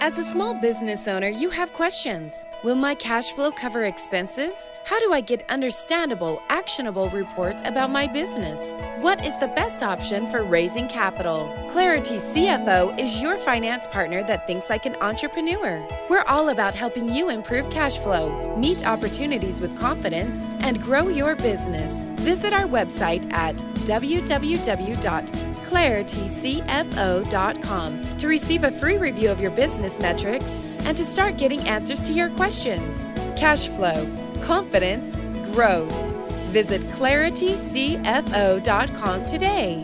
As a small business owner, you have questions. Will my cash flow cover expenses? How do I get understandable, actionable reports about my business? What is the best option for raising capital? Clarity CFO is your finance partner that thinks like an entrepreneur. We're all about helping you improve cash flow, meet opportunities with confidence, and grow your business. Visit our website at www.claritycfo.com to receive a free review of your business metrics and to start getting answers to your questions. Cash flow, confidence, growth. Visit claritycfo.com today.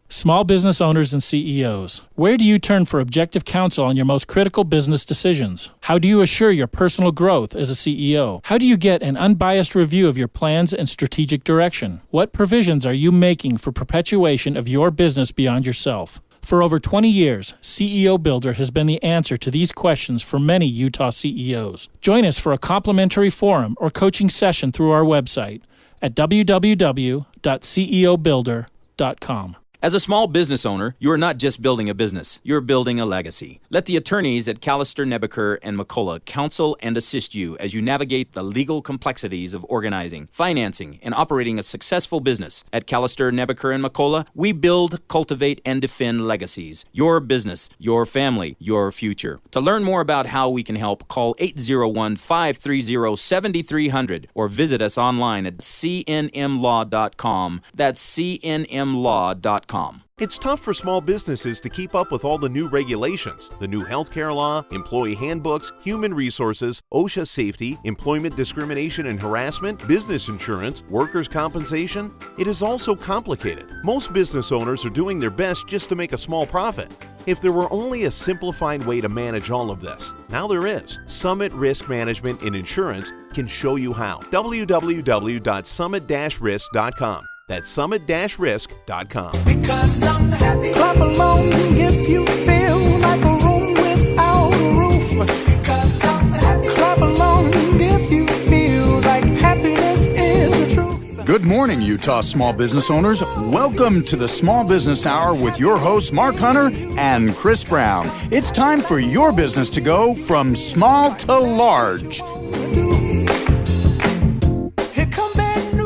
Small business owners and CEOs, where do you turn for objective counsel on your most critical business decisions? How do you assure your personal growth as a CEO? How do you get an unbiased review of your plans and strategic direction? What provisions are you making for perpetuation of your business beyond yourself? For over 20 years, CEO Builder has been the answer to these questions for many Utah CEOs. Join us for a complimentary forum or coaching session through our website at www.ceobuilder.com. As a small business owner, you are not just building a business, you're building a legacy. Let the attorneys at Callister, Nebaker, and McCullough counsel and assist you as you navigate the legal complexities of organizing, financing, and operating a successful business. At Callister, Nebaker, and McCullough, we build, cultivate, and defend legacies. Your business, your family, your future. To learn more about how we can help, call 801-530-7300 or visit us online at cnmlaw.com. That's cnmlaw.com. It's tough for small businesses to keep up with all the new regulations, the new healthcare law, employee handbooks, human resources, OSHA safety, employment discrimination and harassment, business insurance, workers' compensation. It is all so complicated. Most business owners are doing their best just to make a small profit. If there were only a simplified way to manage all of this, now there is. Summit Risk Management and Insurance can show you how. www.summit-risk.com. That's summit-risk.com. Because I'm happy. Clap along if you feel like a room without a roof. Because I'm happy. Clap along if you feel like happiness is the truth. Good morning, Utah small business owners. Welcome to the Small Business Hour with your hosts, Mark Hunter and Chris Brown. It's time for your business to go from small to large.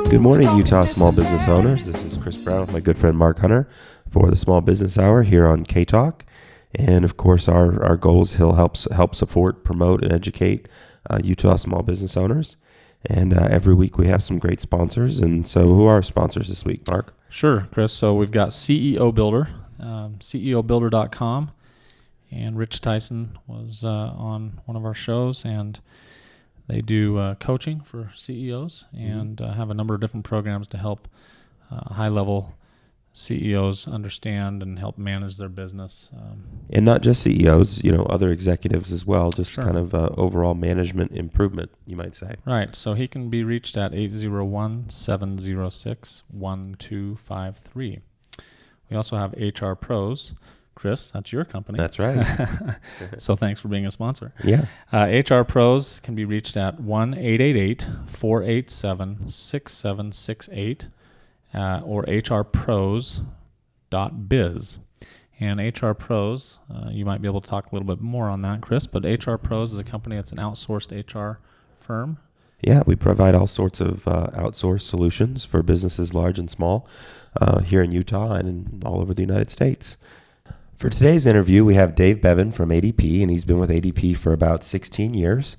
Good morning, Utah small business owners. This is Chris Brown with my good friend Mark Hunter for the Small Business Hour here on K-Talk. And of course, our goal is he'll help support, promote, and educate Utah small business owners. And every week we have some great sponsors. And so who are our sponsors this week, Mark? Sure, Chris. So we've got CEO Builder, ceobuilder.com. And Rich Tyson was on one of our shows, and they do coaching for CEOs and have a number of different programs to help high-level CEOs understand and help manage their business. And not just CEOs, other executives as well, just Sure. kind of overall management improvement, you might say. Right. So he can be reached at 801-706-1253. We also have HR Pros. Chris, that's your company. That's right. So thanks for being a sponsor. Yeah. HR Pros can be reached at 1-888-487-6768 or hrpros.biz. And HR Pros, you might be able to talk a little bit more on that, Chris, but HR Pros is a company that's an outsourced HR firm. Yeah, we provide all sorts of outsourced solutions for businesses large and small here in Utah and all over the United States. For today's interview, we have Dave Bevan from ADP, and he's been with ADP for about 16 years.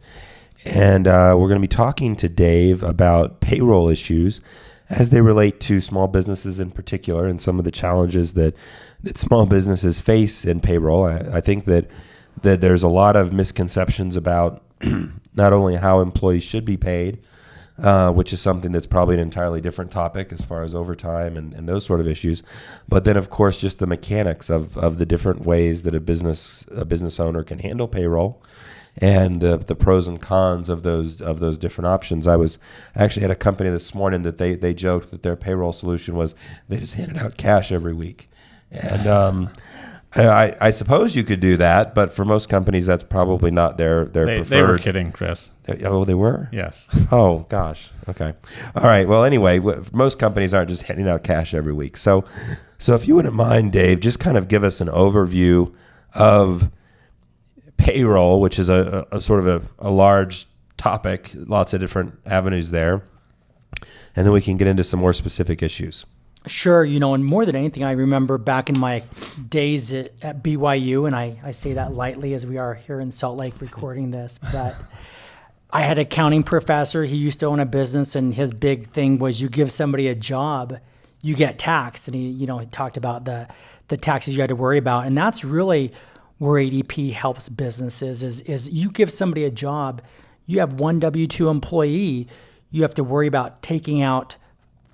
And we're going to be talking to Dave about payroll issues as they relate to small businesses in particular and some of the challenges that small businesses face in payroll. I think that there's a lot of misconceptions about not only how employees should be paid, which is something that's probably an entirely different topic as far as overtime and those sort of issues. But then, of course, just the mechanics of the different ways that a business owner can handle payroll and the pros and cons of those different options. I was actually at a company this morning that they joked that their payroll solution was they just handed out cash every week. And I suppose you could do that, but for most companies, that's probably not their preferred. They were kidding, Chris. Oh, they were? Yes. Oh, gosh. Okay. All right. Well, anyway, most companies aren't just handing out cash every week. So if you wouldn't mind, Dave, just kind of give us an overview of payroll, which is a sort of a large topic, lots of different avenues there. And then we can get into some more specific issues. Sure. And more than anything, I remember back in my days at BYU, and I say that lightly as we are here in Salt Lake recording this, but I had an accounting professor. He used to own a business, and his big thing was you give somebody a job, you get taxed. And he talked about the taxes you had to worry about. And that's really where ADP helps businesses is you give somebody a job, you have one W-2 employee, you have to worry about taking out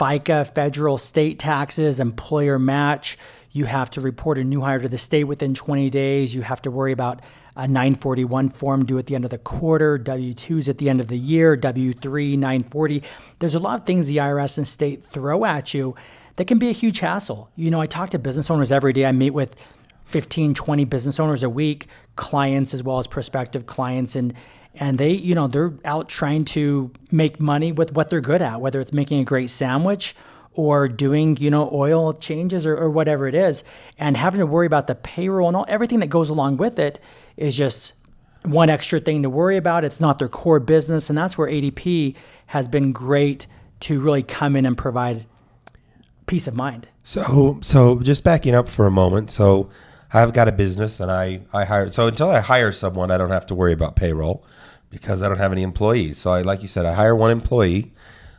FICA, federal, state taxes, employer match. You have to report a new hire to the state within 20 days. You have to worry about a 941 form due at the end of the quarter, W-2s at the end of the year, W-3, 940. There's a lot of things the IRS and state throw at you that can be a huge hassle. I talk to business owners every day. I meet with 15, 20 business owners a week, clients as well as prospective clients, and they, they're out trying to make money with what they're good at, whether it's making a great sandwich or doing, oil changes or whatever it is. And having to worry about the payroll and everything that goes along with it is just one extra thing to worry about. It's not their core business. And that's where ADP has been great to really come in and provide peace of mind. So just backing up for a moment. So I've got a business and I hire. So until I hire someone, I don't have to worry about payroll because I don't have any employees. So like you said, I hire one employee.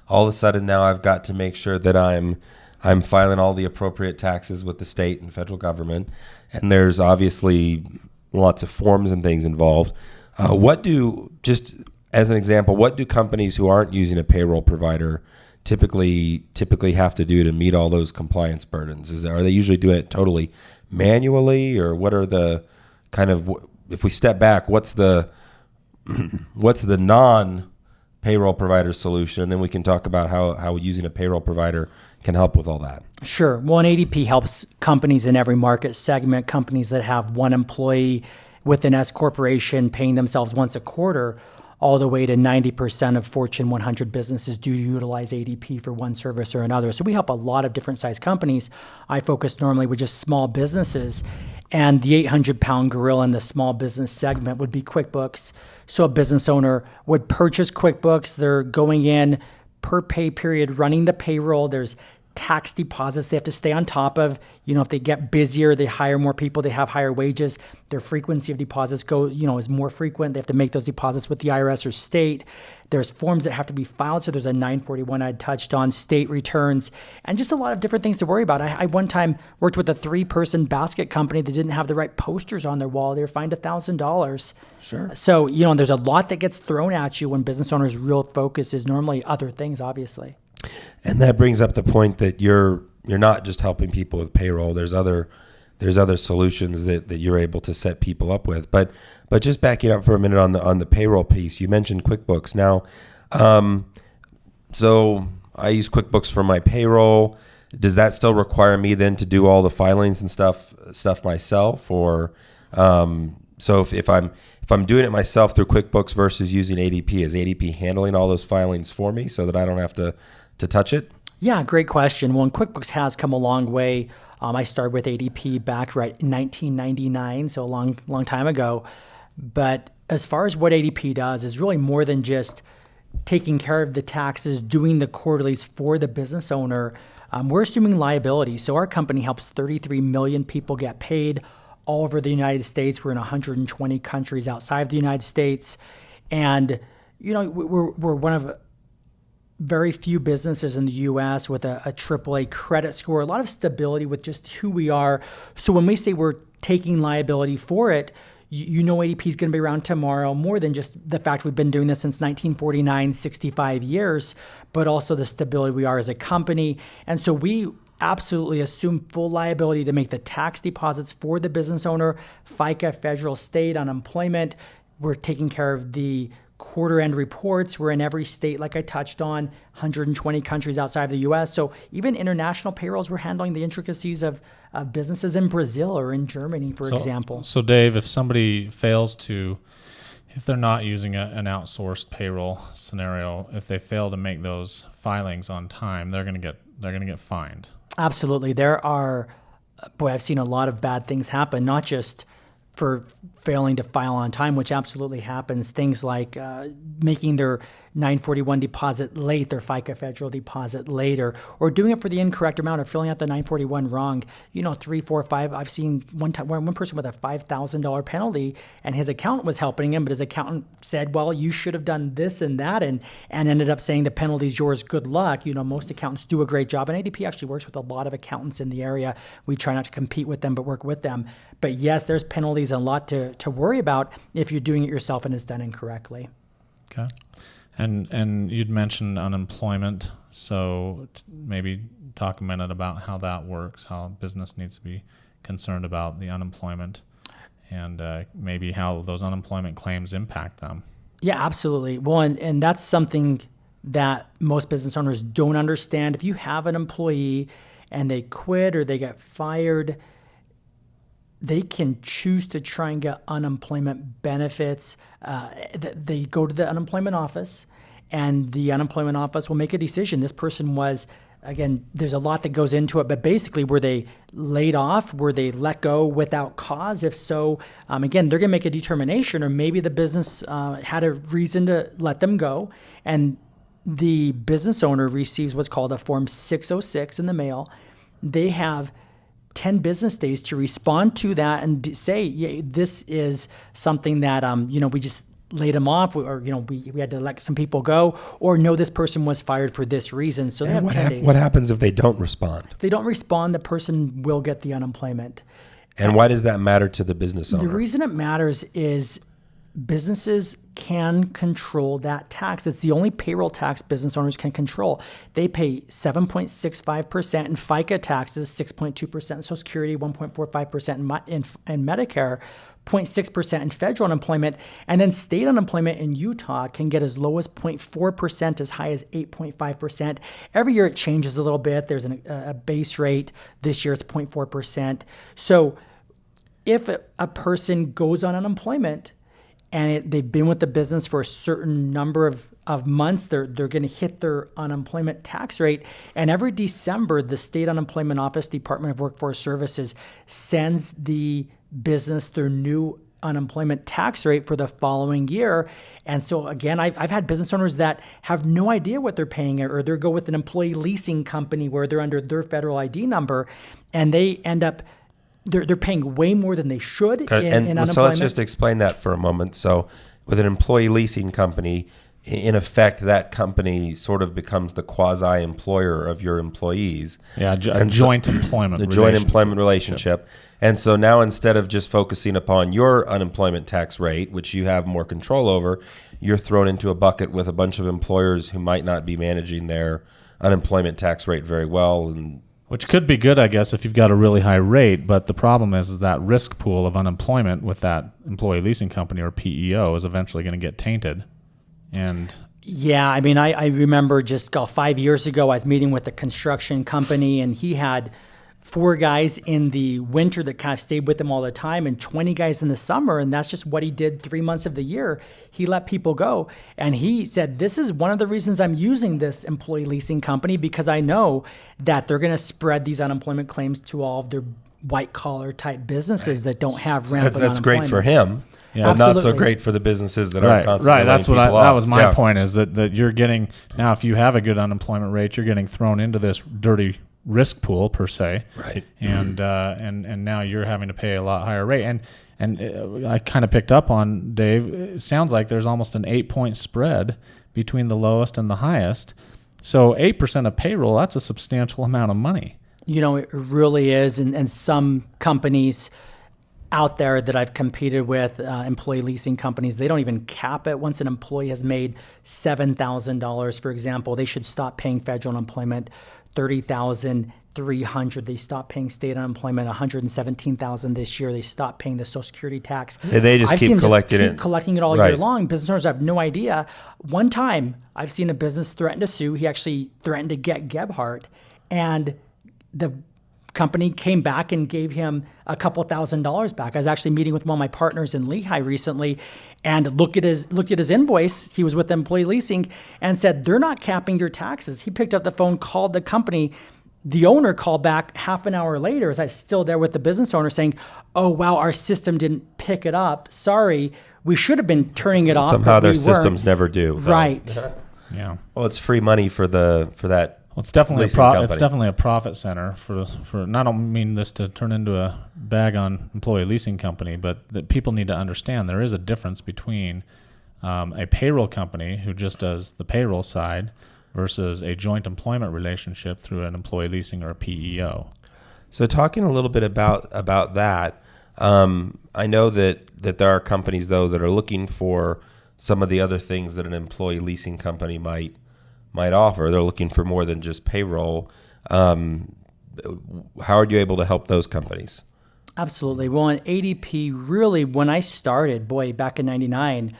All of a sudden now I've got to make sure that I'm filing all the appropriate taxes with the state and federal government. And there's obviously lots of forms and things involved. Just as an example, what do companies who aren't using a payroll provider typically have to do to meet all those compliance burdens? Are they usually doing it totally manually, or what are the kind of, if we step back, what's the non-payroll provider solution? And then we can talk about how using a payroll provider can help with all that. Sure. Well, and ADP helps companies in every market segment, companies that have one employee with an S corporation paying themselves once a quarter, all the way to 90% of Fortune 100 businesses do utilize ADP for one service or another. So we help a lot of different size companies. I focus normally with just small businesses, and the 800-pound gorilla in the small business segment would be QuickBooks. So a business owner would purchase QuickBooks. They're going in per pay period, running the payroll. There's tax deposits they have to stay on top of. If they get busier, they hire more people, they have higher wages, their frequency of deposits is more frequent. They have to make those deposits with the IRS or state. There's forms that have to be filed. So there's a 941 I touched on, state returns, and just a lot of different things to worry about. I one time worked with a 3-person basket company that didn't have the right posters on their wall. They were fined $1,000. Sure. So, there's a lot that gets thrown at you when business owners' real focus is normally other things, obviously. And that brings up the point that you're not just helping people with payroll. There's other solutions that you're able to set people up with. But just backing up for a minute on the payroll piece, you mentioned QuickBooks. Now, so I use QuickBooks for my payroll. Does that still require me then to do all the filings and stuff myself, or so if I'm doing it myself through QuickBooks versus using ADP, is ADP handling all those filings for me so that I don't have to touch it? Yeah, great question. Well, QuickBooks has come a long way. I started with ADP back in 1999, so a long time ago. But as far as what ADP does is really more than just taking care of the taxes, doing the quarterlies for the business owner. We're assuming liability. So our company helps 33 million people get paid all over the United States. We're in 120 countries outside of the United States. And, we're one of very few businesses in the U.S. with a AAA credit score, a lot of stability with just who we are. So when we say we're taking liability for it, ADP is going to be around tomorrow, more than just the fact we've been doing this since 1949, 65 years, but also the stability we are as a company. And so we absolutely assume full liability to make the tax deposits for the business owner, FICA, federal, state, unemployment. We're taking care of the quarter end reports. We're in every state, like I touched on, 120 countries outside of the U.S. So even international payrolls, we're handling the intricacies of businesses in Brazil or in Germany, for example. So Dave, if somebody fails if they're not using an outsourced payroll scenario, if they fail to make those filings on time, they're going to get fined. Absolutely. There are, I've seen a lot of bad things happen, not just for failing to file on time, which absolutely happens. Things like making their 941 deposit late, their FICA federal deposit later, or doing it for the incorrect amount, or filling out the 941 wrong. 3, 4, 5. I've seen one person with a $5,000 penalty, and his accountant was helping him, but his accountant said, "Well, you should have done this and that," and ended up saying the penalty's yours. Good luck. Most accountants do a great job, and ADP actually works with a lot of accountants in the area. We try not to compete with them, but work with them. But yes, there's penalties and a lot to worry about if you're doing it yourself and it's done incorrectly. Okay. And you'd mentioned unemployment, so maybe talk a minute about how that works, how business needs to be concerned about the unemployment, and maybe how those unemployment claims impact them. Yeah, absolutely. Well, and that's something that most business owners don't understand. If you have an employee and they quit or they get fired, they can choose to try and get unemployment benefits. They go to the unemployment office, and the unemployment office will make a decision. This person was, again, there's a lot that goes into it, but basically, were they laid off? Were they let go without cause? If so, again, they're going to make a determination, or maybe the business had a reason to let them go, and the business owner receives what's called a Form 606 in the mail. They have 10 business days to respond to that and say, yeah, this is something that, we just laid them off, or, we had to let some people go, or no, this person was fired for this reason. So they have 10 days. What happens if they don't respond? If they don't respond, the person will get the unemployment. And why does that matter to the business owner? The reason it matters is businesses can control that tax. It's the only payroll tax business owners can control. They pay 7.65% in FICA taxes, 6.2% in Social Security, 1.45% in Medicare, 0.6% in federal unemployment, and then state unemployment in Utah can get as low as 0.4%, as high as 8.5%. Every year it changes a little bit. There's a base rate. This year it's 0.4%. So if a person goes on unemployment, and they've been with the business for a certain number of months, they're going to hit their unemployment tax rate. And every December, the State Unemployment Office, Department of Workforce Services, sends the business their new unemployment tax rate for the following year. And so again, I've had business owners that have no idea what they're paying, or they go with an employee leasing company where they're under their federal ID number, and they end up they're paying way more than they should in unemployment. So let's just explain that for a moment. So with an employee leasing company, in effect, that company sort of becomes the quasi-employer of your employees. Yeah, joint employment relationship. And so now, instead of just focusing upon your unemployment tax rate, which you have more control over, you're thrown into a bucket with a bunch of employers who might not be managing their unemployment tax rate very well. Which could be good, I guess, if you've got a really high rate, but the problem is that risk pool of unemployment with that employee leasing company or PEO is eventually going to get tainted. And yeah, I remember just 5 years ago, I was meeting with a construction company, and he had 4 guys in the winter that kind of stayed with him all the time, and 20 guys in the summer, and that's just what he did 3 months of the year. He let people go, and he said, this is one of the reasons I'm using this employee leasing company, because I know that they're going to spread these unemployment claims to all of their white-collar type businesses that don't have rampant unemployment. That's great for him. Yeah. But not so great for the businesses that are constantly right. That's what that was my Yeah. point, is that you're getting, now if you have a good unemployment rate, you're getting thrown into this dirty risk pool per se, right? And now you're having to pay a lot higher rate. And I kind of picked up on, Dave, it sounds like there's almost an 8-point spread between the lowest and the highest. So 8% of payroll, that's a substantial amount of money. It really is. And some companies out there that I've competed with, employee leasing companies, they don't even cap it. Once an employee has made $7,000, for example, they should stop paying federal unemployment. $30,300. They stopped paying state unemployment. $117,000 this year. They stopped paying the Social Security tax. They just keep collecting it. Collecting it all year long. Business owners have no idea. One time, I've seen a business threaten to sue. He actually threatened to get Gebhardt, and the company came back and gave him a couple $1,000s back. I was actually meeting with one of my partners in Lehigh recently, and looked at his invoice. He was with Employee Leasing and said, they're not capping your taxes. He picked up the phone, called the company. the owner called back half an hour later as I was still there with the business owner saying, oh, wow, our system didn't pick it up. Sorry, we should have been turning it off. Somehow their we systems weren't." never do. Right. Yeah. Well, it's free money for that. Well, it's definitely leasing company. it's definitely a profit center for. And I don't mean this to turn into a bag on employee leasing company, but that people need to understand there is a difference between a payroll company who just does the payroll side versus a joint employment relationship through an employee leasing or a PEO. So talking a little bit about that, I know that there are companies though that are looking for some of the other things that an employee leasing company might offer. They're looking for more than just payroll. How are you able to help those companies? Absolutely. Well, in ADP, really, when I started, back in 99,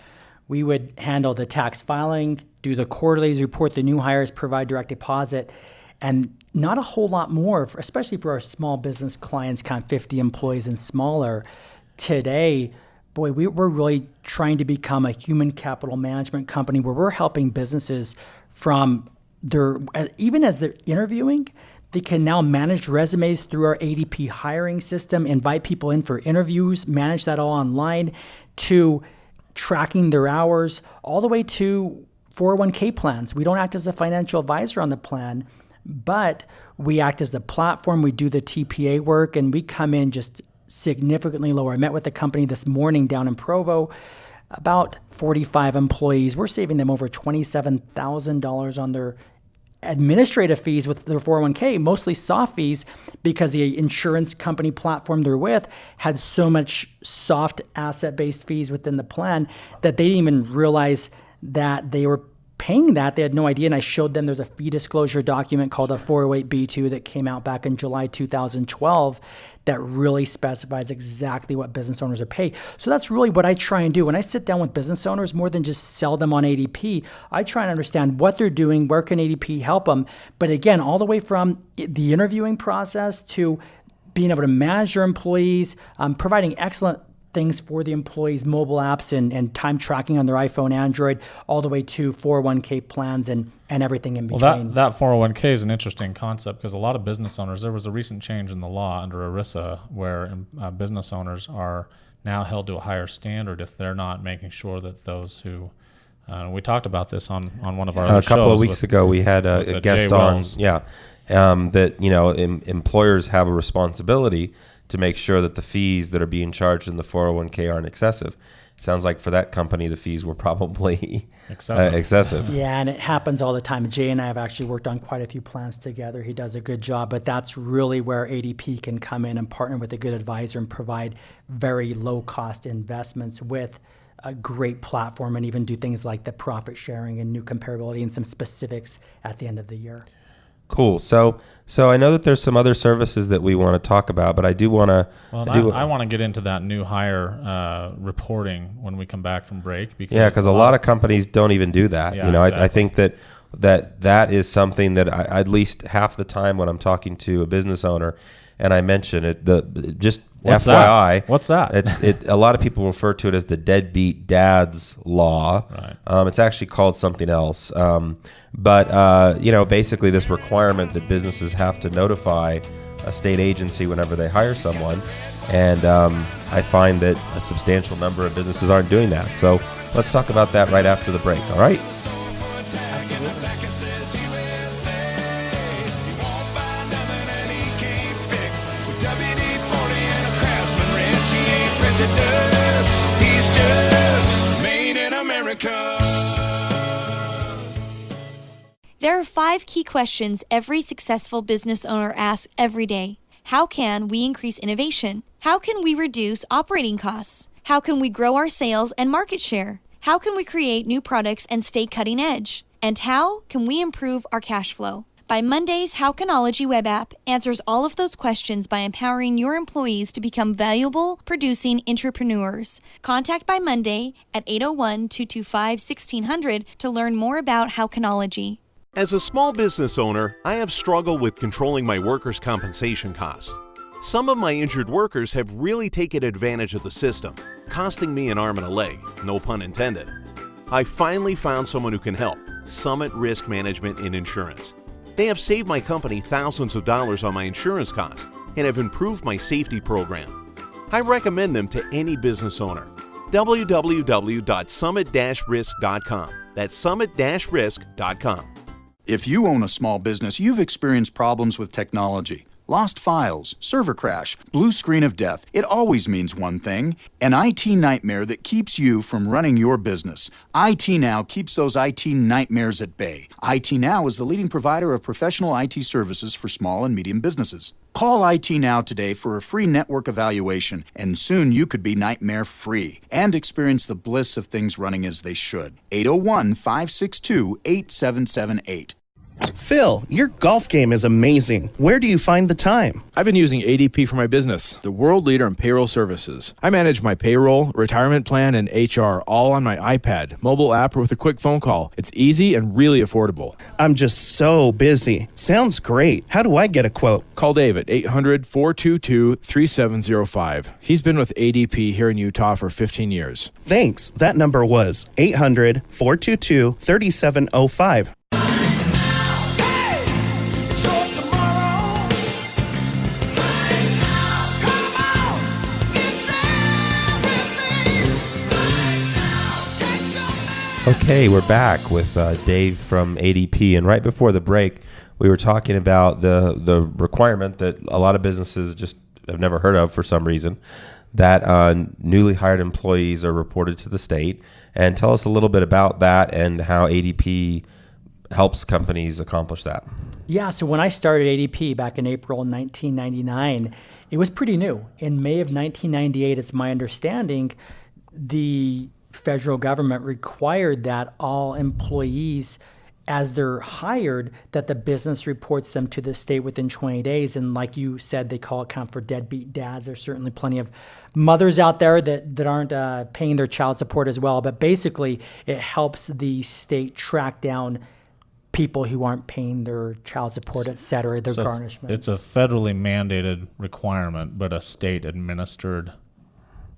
we would handle the tax filing, do the quarterlies, report the new hires, provide direct deposit, and not a whole lot more, especially for our small business clients, kind of 50 employees and smaller. Today, we're really trying to become a human capital management company where we're helping businesses from even as they're interviewing, they can now manage resumes through our ADP hiring system, invite people in for interviews, manage that all online, to tracking their hours, all the way to 401k plans. We don't act as a financial advisor on the plan, but we act as the platform. We do the TPA work, and we come in just significantly lower. I met with a company this morning down in Provo, about 45 employees. We're saving them over $27,000 on their administrative fees with their 401k, mostly soft fees, because the insurance company platform they're with had so much soft asset-based fees within the plan that they didn't even realize that they were paying that. They had no idea, and I showed them there's a fee disclosure document called a 408B2 that came out back in July 2012 that really specifies exactly what business owners are paid. So that's really what I try and do. When I sit down with business owners, more than just sell them on ADP, I try and understand what they're doing, where can ADP help them. But again, all the way from the interviewing process to being able to manage your employees, providing excellent things for the employees, mobile apps and time tracking on their iPhone, Android, all the way to 401k plans and everything in between. Well, that 401k is an interesting concept because a lot of business owners, there was a recent change in the law under ERISA where business owners are now held to a higher standard if they're not making sure that those who, we talked about this on one of our other shows. A couple of weeks ago, we had a guest on, that employers have a responsibility to make sure that the fees that are being charged in the 401k aren't excessive. It sounds like for that company, the fees were probably excessive. Yeah, and it happens all the time. Jay and I have actually worked on quite a few plans together. He does a good job, but that's really where ADP can come in and partner with a good advisor and provide very low-cost investments with a great platform and even do things like the profit sharing and new comparability and some specifics at the end of the year. Cool. So I know that there's some other services that we want to talk about, but I do want to. Well, I want to get into that new hire reporting when we come back from break. Because a lot of companies don't even do that. Yeah, exactly. I think that that is something that I, at least half the time when I'm talking to a business owner, and I mention it, What's FYI. That? What's that? A lot of people refer to it as the deadbeat dad's law. Right. It's actually called something else. But basically this requirement that businesses have to notify a state agency whenever they hire someone. And I find that a substantial number of businesses aren't doing that. So let's talk about that right after the break. All right? He's just made in America. There are 5 key questions every successful business owner asks every day. How can we increase innovation? How can we reduce operating costs? How can we grow our sales and market share? How can we create new products and stay cutting edge? And how can we improve our cash flow? By Monday's Howcanology web app answers all of those questions by empowering your employees to become valuable, producing entrepreneurs. Contact by Monday at 801-225-1600 to learn more about Howcanology. As a small business owner, I have struggled with controlling my workers' compensation costs. Some of my injured workers have really taken advantage of the system, costing me an arm and a leg, no pun intended. I finally found someone who can help, Summit Risk Management and Insurance. They have saved my company thousands of dollars on my insurance costs and have improved my safety program. I recommend them to any business owner. www.summit-risk.com. That's summit-risk.com. If you own a small business, you've experienced problems with technology. Lost files, server crash, blue screen of death. It always means one thing, an IT nightmare that keeps you from running your business. IT Now keeps those IT nightmares at bay. IT Now is the leading provider of professional IT services for small and medium businesses. Call IT Now today for a free network evaluation, and soon you could be nightmare-free and experience the bliss of things running as they should. 801-562-8778. Phil, your golf game is amazing. Where do you find the time? I've been using ADP for my business, the world leader in payroll services. I manage my payroll, retirement plan, and HR all on my iPad, mobile app, or with a quick phone call. It's easy and really affordable. I'm just so busy. Sounds great. How do I get a quote? Call Dave at 800-422-3705. He's been with ADP here in Utah for 15 years. Thanks. That number was 800-422-3705. Okay, we're back with Dave from ADP, and right before the break, we were talking about the requirement that a lot of businesses just have never heard of for some reason, that newly hired employees are reported to the state. And tell us a little bit about that and how ADP helps companies accomplish that. Yeah, so when I started ADP back in April 1999, it was pretty new. In May of 1998, it's my understanding, the federal government required that all employees, as they're hired, that the business reports them to the state within 20 days. And like you said, they call it count for deadbeat dads. There's certainly plenty of mothers out there that aren't paying their child support as well. But basically, it helps the state track down people who aren't paying their child support, et cetera, their garnishments. It's a federally mandated requirement, but a state administered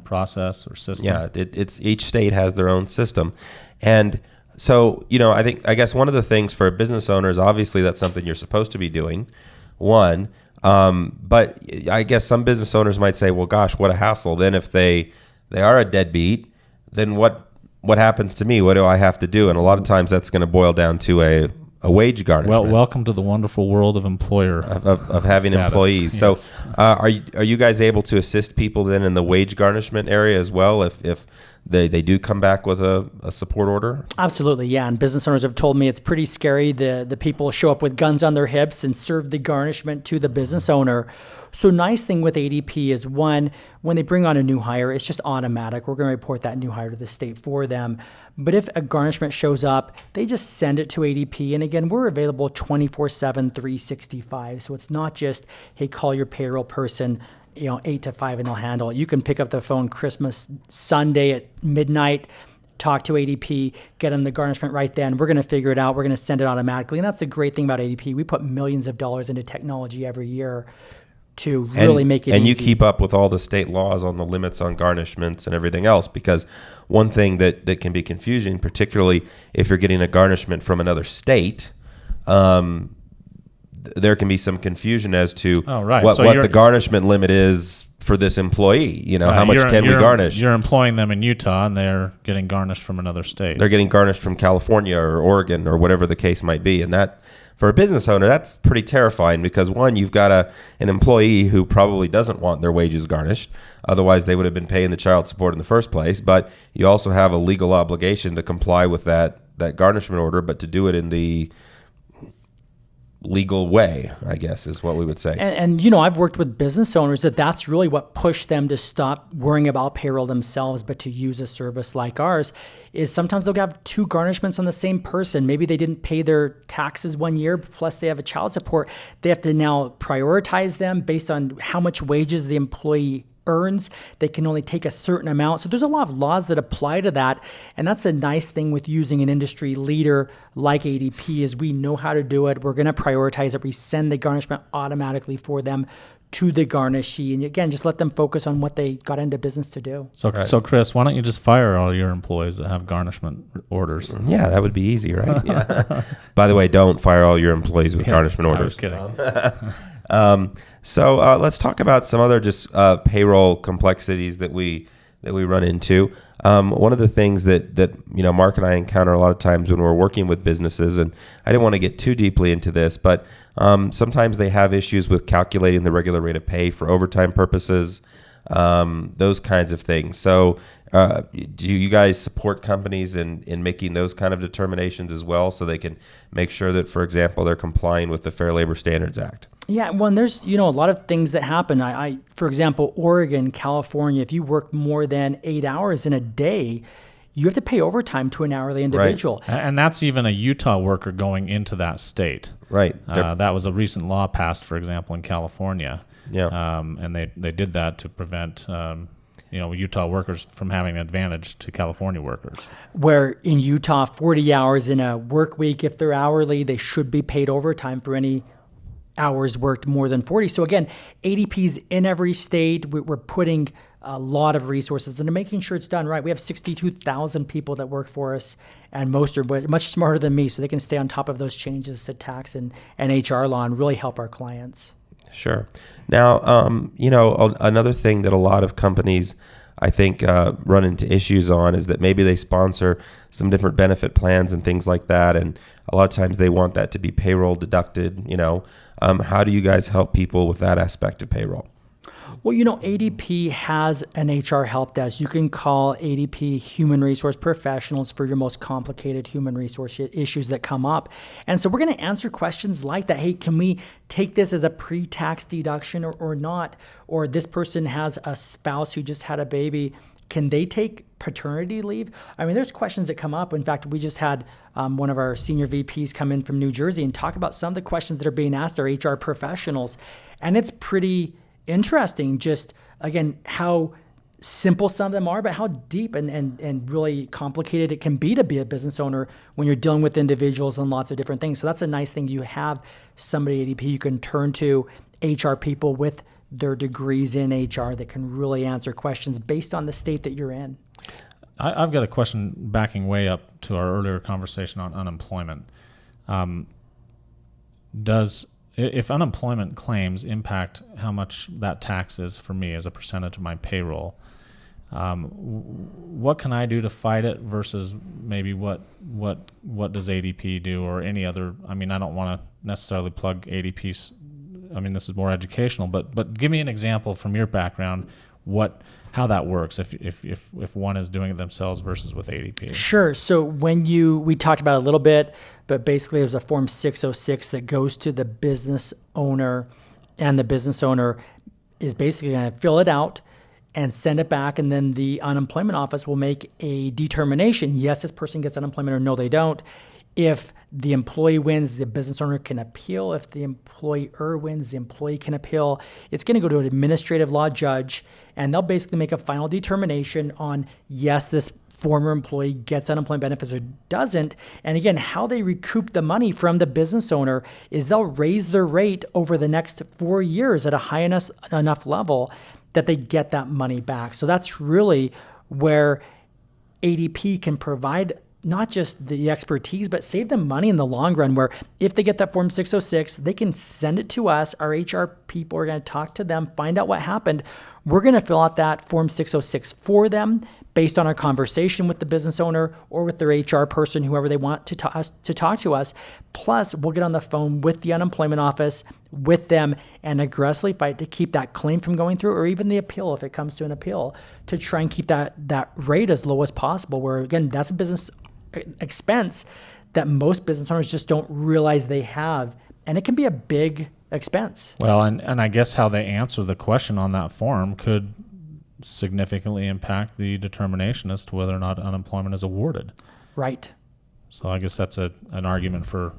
process or system. Yeah, it's each state has their own system. And so, I guess one of the things for business owners, obviously that's something you're supposed to be doing, one. But I guess some business owners might say, well, gosh, what a hassle. Then if they are a deadbeat, then what happens to me? What do I have to do? And a lot of times that's going to boil down to a wage garnishment. Well, welcome to the wonderful world of employer of having status. employees. Yes. So, are you guys able to assist people then in the wage garnishment area as well if they do come back with a support order? Absolutely, yeah. And business owners have told me it's pretty scary. The people show up with guns on their hips and serve the garnishment to the business owner. So nice thing with ADP is, one, when they bring on a new hire, it's just automatic. We're going to report that new hire to the state for them. But if a garnishment shows up, they just send it to ADP. And again, we're available 24/7, 365. So it's not just, hey, call your payroll person, 8 to 5 and they'll handle it. You can pick up the phone Christmas Sunday at midnight, talk to ADP, get them the garnishment right then. We're going to figure it out. We're going to send it automatically. And that's the great thing about ADP. We put millions of dollars into technology every year to really make it easy. And you keep up with all the state laws on the limits on garnishments and everything else, because one thing that can be confusing, particularly if you're getting a garnishment from another state, there can be some confusion as to what the garnishment limit is for this employee. How much can we garnish? You're employing them in Utah, and they're getting garnished from another state. They're getting garnished from California or Oregon or whatever the case might be. And that, for a business owner, that's pretty terrifying, because one, you've got an employee who probably doesn't want their wages garnished. Otherwise, they would have been paying the child support in the first place. But you also have a legal obligation to comply with that garnishment order, but to do it in the legal way, I guess, is what we would say. And I've worked with business owners that's really what pushed them to stop worrying about payroll themselves, but to use a service like ours. Is sometimes they'll have 2 garnishments on the same person. Maybe they didn't pay their taxes 1 year, plus they have a child support. They have to now prioritize them based on how much wages the employee earns. They can only take a certain amount. So there's a lot of laws that apply to that. And that's a nice thing with using an industry leader like ADP, is we know how to do it. We're going to prioritize it. We send the garnishment automatically for them to the garnishee. And again, just let them focus on what they got into business to do. So Chris, why don't you just fire all your employees that have garnishment orders? Yeah, that would be easy, right? Yeah. By the way, don't fire all your employees with garnishment orders. I was kidding. So let's talk about some other just payroll complexities that we run into. One of the things that Mark and I encounter a lot of times when we're working with businesses, and I didn't want to get too deeply into this, but sometimes they have issues with calculating the regular rate of pay for overtime purposes, those kinds of things. So do you guys support companies in making those kind of determinations as well, so they can make sure that, for example, they're complying with the Fair Labor Standards Act? Yeah, well, and there's a lot of things that happen. I for example, Oregon, California, if you work more than 8 hours in a day, you have to pay overtime to an hourly individual. Right. And that's even a Utah worker going into that state. Right. That was a recent law passed, for example, in California. Yeah. And they did that to prevent Utah workers from having an advantage to California workers. Where in Utah, 40 hours in a work week, if they're hourly, they should be paid overtime for any hours worked more than 40. So again, ADP's in every state. We're putting a lot of resources into making sure it's done right. We have 62,000 people that work for us, and most are much smarter than me, so they can stay on top of those changes to tax and HR law and really help our clients. Sure. Now, another thing that a lot of companies, I think, run into issues on is that maybe they sponsor some different benefit plans and things like that, and a lot of times they want that to be payroll deducted. How do you guys help people with that aspect of payroll? Well, ADP has an HR help desk. You can call ADP Human Resource Professionals for your most complicated human resource issues that come up. And so we're going to answer questions like that. Hey, can we take this as a pre-tax deduction or not? Or this person has a spouse who just had a baby. Can they take paternity leave? I mean, there's questions that come up. In fact, we just had one of our senior VPs come in from New Jersey and talk about some of the questions that are being asked our HR professionals. And it's pretty interesting, just again, how simple some of them are, but how deep and really complicated it can be to be a business owner when you're dealing with individuals and lots of different things. So that's a nice thing. You have somebody at ADP you can turn to, HR people with their degrees in HR that can really answer questions based on the state that you're in. I've got a question backing way up to our earlier conversation on unemployment. If unemployment claims impact how much that tax is for me as a percentage of my payroll, what can I do to fight it versus maybe what does ADP do or any other? I mean, I don't want to necessarily plug ADP's. I mean, this is more educational, but give me an example from your background how that works if one is doing it themselves versus with ADP. Sure. So we talked about it a little bit, but basically there's a Form 606 that goes to the business owner, and the business owner is basically going to fill it out and send it back, and then the unemployment office will make a determination. Yes, this person gets unemployment, or no, they don't. If the employee wins, the business owner can appeal. If the employer wins, the employee can appeal. It's going to go to an administrative law judge, and they'll basically make a final determination on, yes, this former employee gets unemployment benefits or doesn't. And again, how they recoup the money from the business owner is they'll raise their rate over the next 4 years at a high enough level that they get that money back. So that's really where ADP can provide not just the expertise, but save them money in the long run, where if they get that Form 606, they can send it to us. Our HR people are going to talk to them, find out what happened. We're going to fill out that Form 606 for them based on our conversation with the business owner or with their HR person, whoever they want to talk to us. Plus, we'll get on the phone with the unemployment office, with them, and aggressively fight to keep that claim from going through, or even the appeal if it comes to an appeal, to try and keep that rate as low as possible, where, again, that's a business expense that most business owners just don't realize they have, and it can be a big expense. Well, and I guess how they answer the question on that form could significantly impact the determination as to whether or not unemployment is awarded. Right. So I guess that's an argument for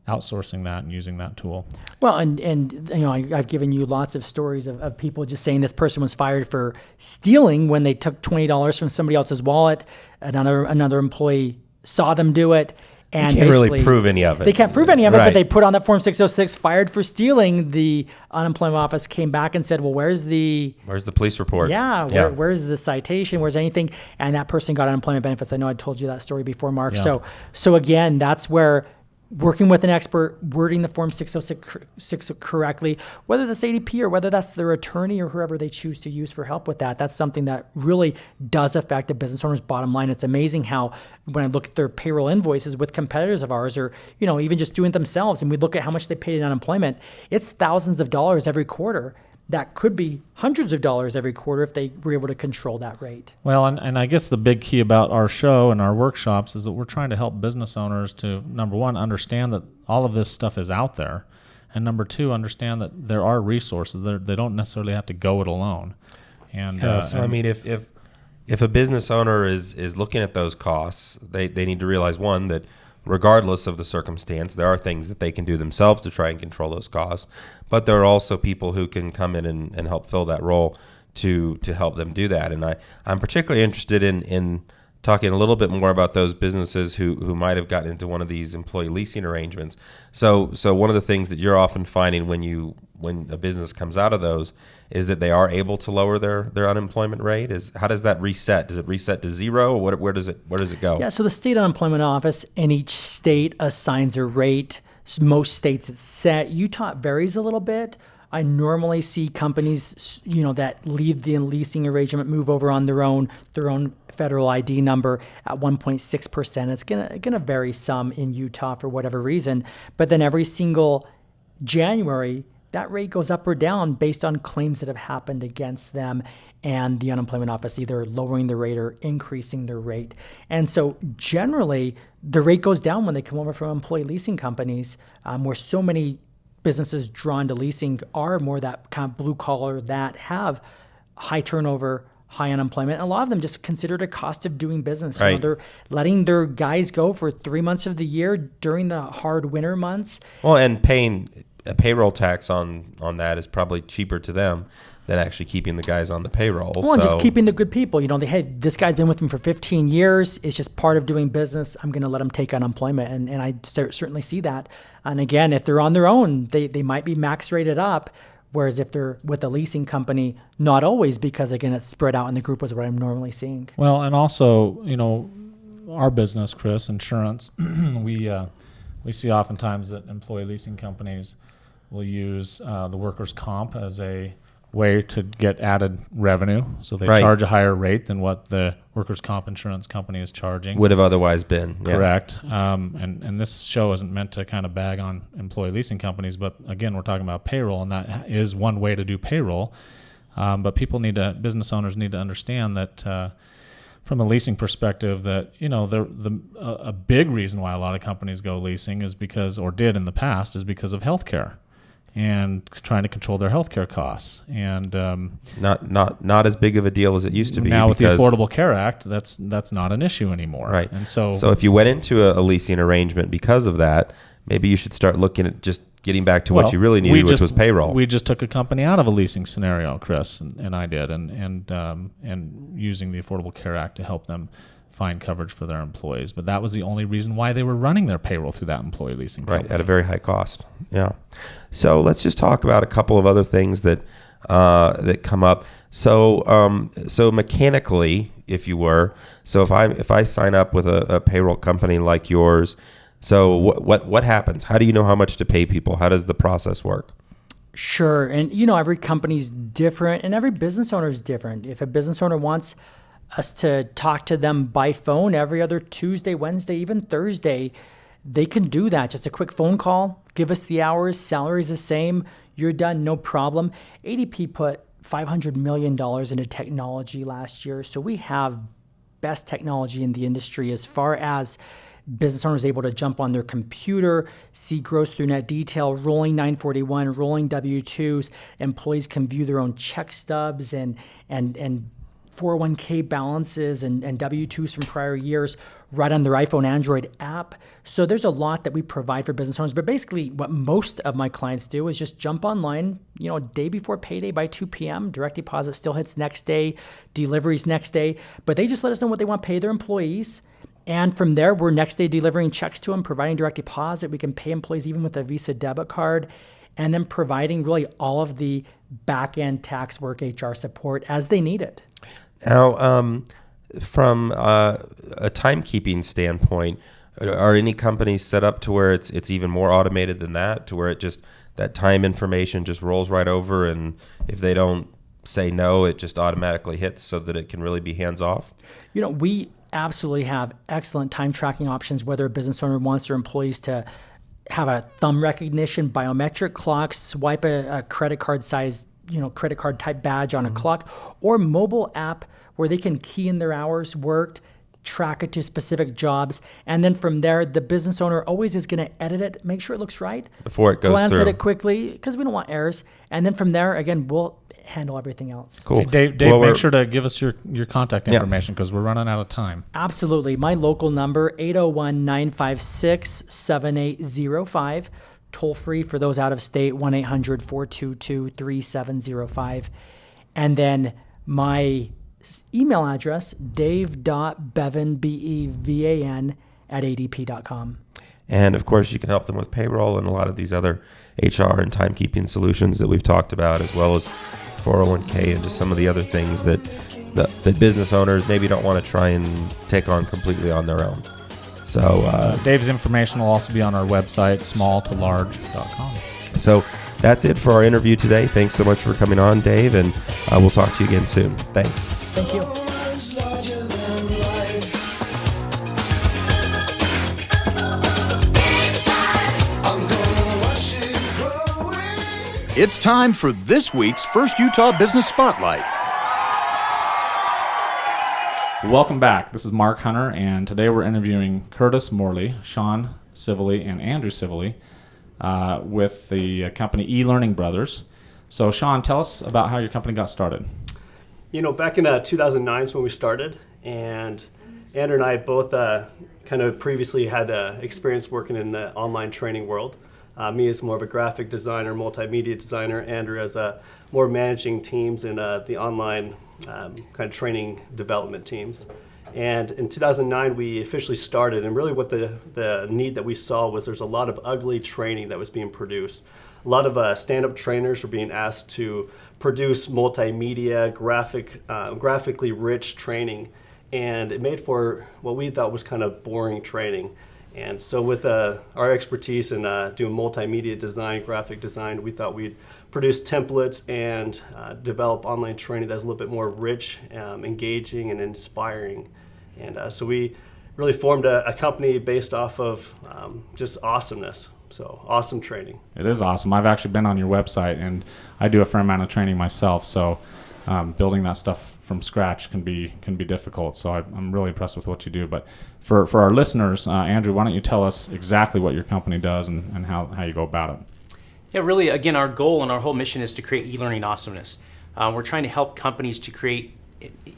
outsourcing that and using that tool. Well, and I've given you lots of stories of people just saying this person was fired for stealing when they took $20 from somebody else's wallet. Another employee saw them do it, And you can't really basically, prove any of it. They can't prove any of it, Right. but they put on that Form 606, fired for stealing. The unemployment office came back and said, well, where's the police report? Where's the citation? Where's anything? And that person got unemployment benefits. I know I told you that story before, Mark. Yeah. So again, that's where working with an expert, wording the Form 606 correctly, whether that's ADP or whether that's their attorney or whoever they choose to use for help with that, that's something that really does affect a business owner's bottom line. It's amazing how when I look at their payroll invoices with competitors of ours, or even just doing it themselves, and we look at how much they paid in unemployment, it's thousands of dollars every quarter. That could be hundreds of dollars every quarter if they were able to control that rate. Well, and I guess the big key about our show and our workshops is that we're trying to help business owners to, number one, understand that all of this stuff is out there, and number two, understand that there are resources. They don't necessarily have to go it alone. And So I mean, if a business owner is looking at those costs, they need to realize, one, that regardless of the circumstance, there are things that they can do themselves to try and control those costs. But there are also people who can come in and help fill that role to help them do that. And I'm particularly interested in talking a little bit more about those businesses who might have gotten into one of these employee leasing arrangements. So one of the things that you're often finding when a business comes out of those is that they are able to lower their unemployment rate. How does that reset? Does it reset to zero, or where does it go? Yeah, so the state unemployment office in each state assigns a rate. Most states it's set. Utah varies a little bit. I normally see companies, that leave the leasing arrangement, move over on their own federal ID number at 1.6%. It's gonna vary some in Utah for whatever reason, but then every single January, that rate goes up or down based on claims that have happened against them and the unemployment office either lowering the rate or increasing their rate. And so generally, the rate goes down when they come over from employee leasing companies, where so many businesses drawn to leasing are more that kind of blue collar that have high turnover, high unemployment. A lot of them just consider it a cost of doing business. Right. They're letting their guys go for 3 months of the year during the hard winter months. Well, and paying a payroll tax on that is probably cheaper to them than actually keeping the guys on the payroll. Well, and just keeping the good people. This guy's been with me for 15 years. It's just part of doing business. I'm going to let him take unemployment. And I certainly see that. And again, if they're on their own, they might be max rated up. Whereas if they're with a leasing company, not always, because again, it's spread out in the group was what I'm normally seeing. Well, and also, our business, Chris, insurance, we see oftentimes that employee leasing companies will use the workers' comp as a way to get added revenue. So they charge a higher rate than what the workers' comp insurance company is charging. Would have otherwise been. Yeah. Correct. And this show isn't meant to kind of bag on employee leasing companies, but again, we're talking about payroll, and that is one way to do payroll. But business owners need to understand that from a leasing perspective, that a big reason why a lot of companies go leasing is because, or did in the past, is because of healthcare and trying to control their healthcare costs. And not as big of a deal as it used to be. Now with the Affordable Care Act, that's not an issue anymore. Right. And so if you went into a leasing arrangement because of that, maybe you should start looking at just getting back to what you really needed, which was payroll. We just took a company out of a leasing scenario, Chris, and I did, and using the Affordable Care Act to help them find coverage for their employees. But that was the only reason why they were running their payroll through that employee leasing company. Right, at a very high cost. Yeah. So let's just talk about a couple of other things that come up. So mechanically, if I sign up with a payroll company like yours, so what happens? How do you know how much to pay people? How does the process work? Sure. And, every company's different and every business owner is different. If a business owner wants us to talk to them by phone every other Tuesday, Wednesday, even Thursday, they can do that. Just a quick phone call, give us the hours, salary's the same, you're done, no problem. ADP put $500 million into technology last year, so we have best technology in the industry as far as business owners able to jump on their computer, see gross through net detail, rolling 941, rolling W-2s. Employees can view their own check stubs and 401k balances and W-2s from prior years right on their iPhone, Android app. So there's a lot that we provide for business owners. But basically what most of my clients do is just jump online, day before payday by 2 p.m. Direct deposit still hits next day, deliveries next day. But they just let us know what they want to pay their employees. And from there, we're next day delivering checks to them, providing direct deposit. We can pay employees even with a Visa debit card, and then providing really all of the back-end tax work, HR support as they need it. Now, from a timekeeping standpoint, are any companies set up to where it's even more automated than that, to where it just that time information just rolls right over, and if they don't say no, it just automatically hits so that it can really be hands off? We absolutely have excellent time tracking options, whether a business owner wants their employees to have a thumb recognition, biometric clock, swipe a credit card size, credit card type badge on a clock, or mobile app where they can key in their hours worked, track it to specific jobs, and then from there, the business owner always is going to edit it, make sure it looks right. Before it goes glance through. At it quickly, because we don't want errors. And then from there, again, we'll handle everything else. Cool. Hey, Dave, make sure to give us your contact information because we're running out of time. Absolutely. My local number, 801-956-7805. Toll free for those out of state, 1-800-422-3705. And then my email address, dave.bevan, B-E-V-A-N, @adp.com. And of course, you can help them with payroll and a lot of these other HR and timekeeping solutions that we've talked about, as well as 401k and just some of the other things that business owners maybe don't want to try and take on completely on their own. So Dave's information will also be on our website, smalltolarge.com. So that's it for our interview today. Thanks so much for coming on, Dave, and we'll talk to you again soon. Thanks. Thank you. It's time for this week's First Utah Business Spotlight. Welcome back. This is Mark Hunter, and today we're interviewing Curtis Morley, Sean Civilly, and Andrew Civilly with the company E-Learning Brothers. So, Sean, tell us about how your company got started. Back in 2009 is when we started, and Andrew and I both kind of previously had experience working in the online training world. Me as more of a graphic designer, multimedia designer, Andrew as more managing teams in the online kind of training development teams. And in 2009, we officially started, and really what the need that we saw was there's a lot of ugly training that was being produced. A lot of stand-up trainers were being asked to produce multimedia, graphically rich training, and it made for what we thought was kind of boring training. And so with our expertise in doing multimedia design, graphic design, we thought we'd produce templates and develop online training that's a little bit more rich, engaging, and inspiring. And so we really formed a company based off of just awesomeness. So awesome training. It is awesome. I've actually been on your website, and I do a fair amount of training myself. So building that stuff from scratch can be difficult. So I'm really impressed with what you do. But for our listeners, Andrew, why don't you tell us exactly what your company does and how you go about it? Yeah, really, again, our goal and our whole mission is to create e-learning awesomeness. We're trying to help companies to create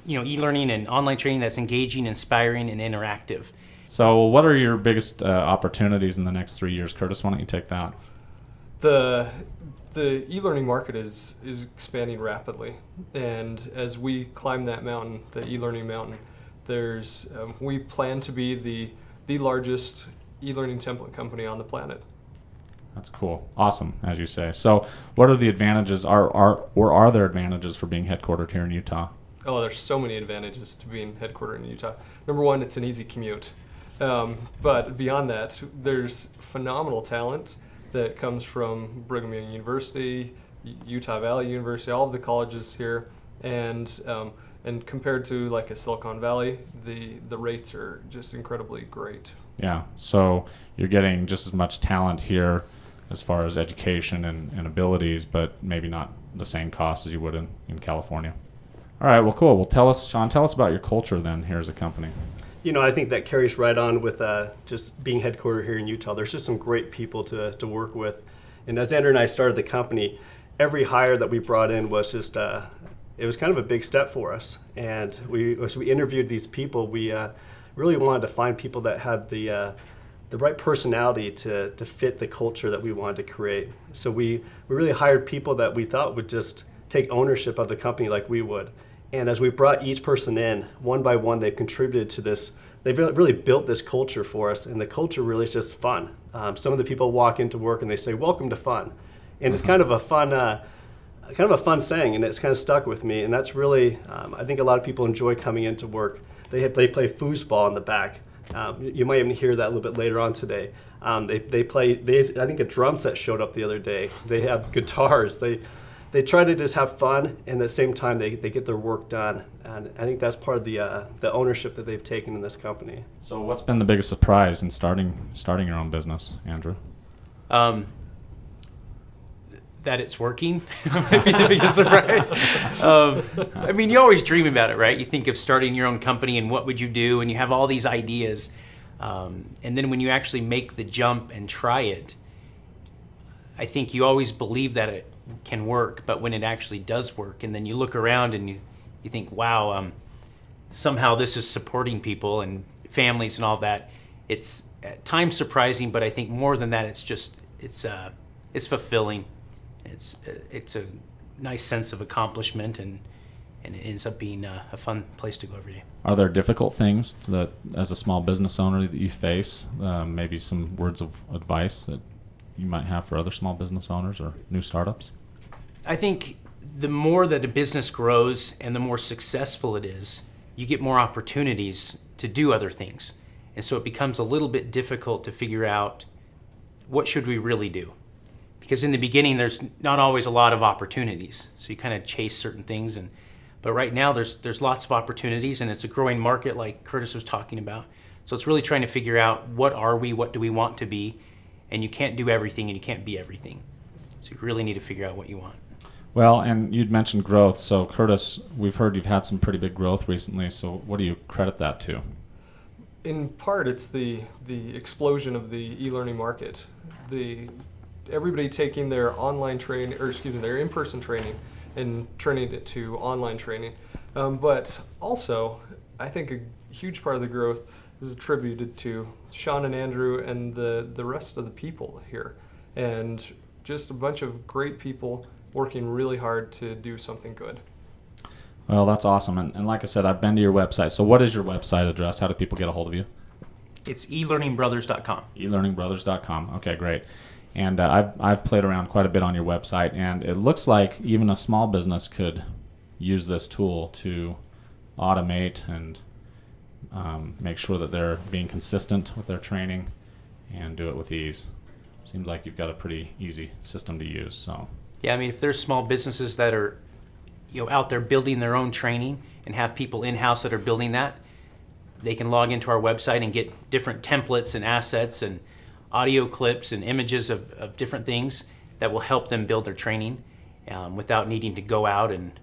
e-learning and online training that's engaging, inspiring, and interactive. So what are your biggest opportunities in the next 3 years? Curtis, why don't you take that? The e-learning market is expanding rapidly, and as we climb that mountain, the e-learning mountain, we plan to be the largest e-learning template company on the planet. That's cool. Awesome, as you say. So what are the advantages, are there advantages for being headquartered here in Utah? Oh, there's so many advantages to being headquartered in Utah. Number one, it's an easy commute. But beyond that, there's phenomenal talent that comes from Brigham Young University, Utah Valley University, all of the colleges here, and compared to like a Silicon Valley, the rates are just incredibly great. Yeah, so you're getting just as much talent here as far as education and abilities, but maybe not the same cost as you would in California. All right, well, cool. Well, Sean, tell us about your culture then here as a company. I think that carries right on with just being headquartered here in Utah. There's just some great people to work with. And as Andrew and I started the company, every hire that we brought in was just, it was kind of a big step for us. And as we interviewed these people, we really wanted to find people that had the right personality to fit the culture that we wanted to create. So we really hired people that we thought would just take ownership of the company like we would. And as we brought each person in, one by one, they've contributed to this they've really built this culture for us, and the culture really is just fun. Some of the people walk into work and they say, "Welcome to fun," and it's kind of a fun saying, and it's kind of stuck with me. And that's really, I think a lot of people enjoy coming into work. They play foosball in the back. You might even hear that a little bit later on today. They play. I think a drum set showed up the other day. They have guitars. They try to just have fun, and at the same time they get their work done. And I think that's part of the ownership that they've taken in this company. So what's been the biggest surprise in starting your own business, Andrew? That it's working might be the biggest surprise. I mean, you always dream about it, right? You think of starting your own company and what would you do, and you have all these ideas. And then when you actually make the jump and try it, I think you always believe that it can work, but when it actually does work, and then you look around and you think, wow, somehow this is supporting people and families and all that. It's at times surprising, but I think more than that, it's fulfilling. It's a nice sense of accomplishment, and it ends up being a fun place to go every day. Are there difficult things that, as a small business owner, that you face? Maybe some words of advice that you might have for other small business owners or new startups? I think the more that a business grows and the more successful it is, you get more opportunities to do other things. And so it becomes a little bit difficult to figure out what should we really do. Because in the beginning, there's not always a lot of opportunities. So you kind of chase certain things. But right now, there's lots of opportunities, and it's a growing market like Curtis was talking about. So it's really trying to figure out what are we, what do we want to be, and you can't do everything and you can't be everything. So you really need to figure out what you want. Well, and you'd mentioned growth. So Curtis, we've heard you've had some pretty big growth recently. So what do you credit that to? In part, it's the explosion of the e-learning market. Everybody taking their online training, or excuse me, their in-person training and turning it to online training. But also, I think a huge part of the growth is attributed to Sean and Andrew and the rest of the people here. And just a bunch of great people working really hard to do something good. Well, that's awesome. And like I said, I've been to your website. So what is your website address? How do people get a hold of you? It's elearningbrothers.com. elearningbrothers.com. Okay, great. And I've played around quite a bit on your website, and it looks like even a small business could use this tool to automate and make sure that they're being consistent with their training and do it with ease. Seems like you've got a pretty easy system to use. So yeah, I mean, if there's small businesses that are out there building their own training and have people in-house that are building that, they can log into our website and get different templates and assets and audio clips and images of different things that will help them build their training without needing to go out and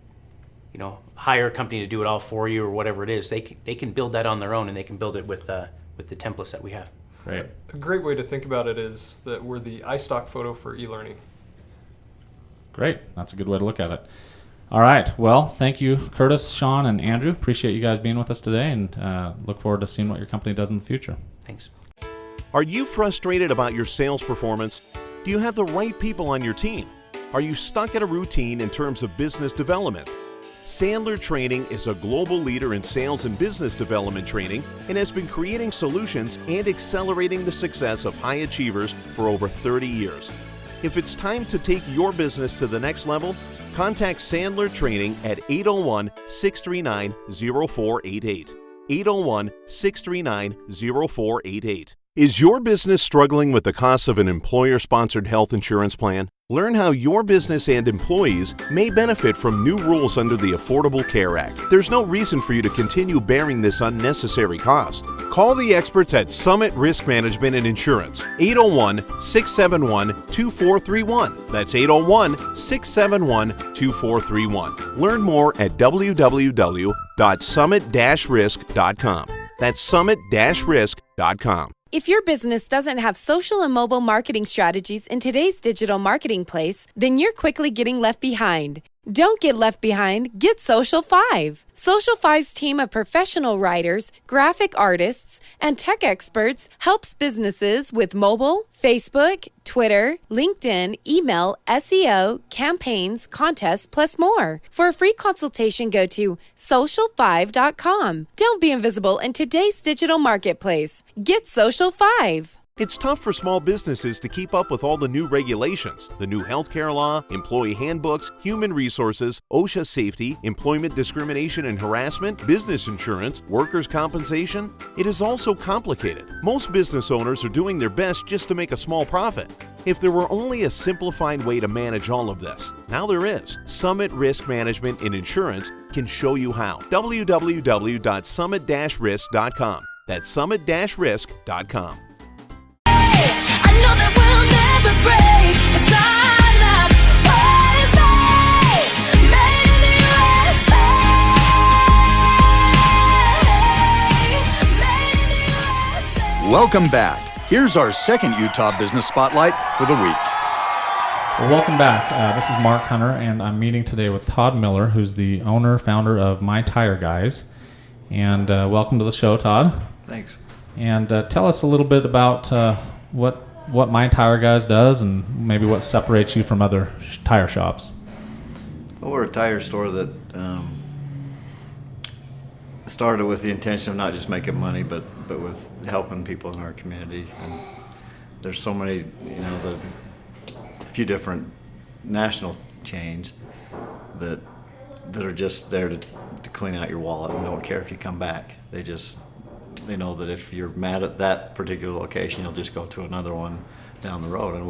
hire a company to do it all for you or whatever it is. They can build that on their own, and they can build it with the templates that we have. Great. A great way to think about it is that we're the iStock photo for e-learning. Great. That's a good way to look at it. All right. Well, thank you, Curtis, Sean, and Andrew. Appreciate you guys being with us today, and look forward to seeing what your company does in the future. Thanks. Are you frustrated about your sales performance? Do you have the right people on your team? Are you stuck at a routine in terms of business development? Sandler Training is a global leader in sales and business development training and has been creating solutions and accelerating the success of high achievers for over 30 years. If it's time to take your business to the next level, contact Sandler Training at 801-639-0488. 801-639-0488. Is your business struggling with the cost of an employer-sponsored health insurance plan? Learn how your business and employees may benefit from new rules under the Affordable Care Act. There's no reason for you to continue bearing this unnecessary cost. Call the experts at Summit Risk Management and Insurance, 801-671-2431. That's 801-671-2431. Learn more at www.summit-risk.com. That's summit-risk.com. If your business doesn't have social and mobile marketing strategies in today's digital marketing place, then you're quickly getting left behind. Don't get left behind, get Social 5. Social 5's team of professional writers, graphic artists, and tech experts helps businesses with mobile, Facebook, Twitter, LinkedIn, email, SEO, campaigns, contests, plus more. For a free consultation, go to social5.com. Don't be invisible in today's digital marketplace. Get Social 5. It's tough for small businesses to keep up with all the new regulations, the new healthcare law, employee handbooks, human resources, OSHA safety, employment discrimination and harassment, business insurance, workers' compensation. It is all so complicated. Most business owners are doing their best just to make a small profit. If there were only a simplified way to manage all of this, now there is. Summit Risk Management in Insurance can show you how. www.summit-risk.com. That's summit-risk.com. Welcome back. Here's our second Utah Business Spotlight for the week. Well, welcome back. This is Mark Hunter, and I'm meeting today with Todd Miller, who's the owner, founder of My Tire Guys. And welcome to the show, Todd. Thanks. And tell us a little bit about what My Tire Guys does, and maybe what separates you from other tire shops. Well, we're a tire store that started with the intention of not just making money, but with helping people in our community. And there's so many, a few different national chains that are just there to clean out your wallet and don't care if you come back. They know that if you're mad at that particular location, you'll just go to another one down the road. And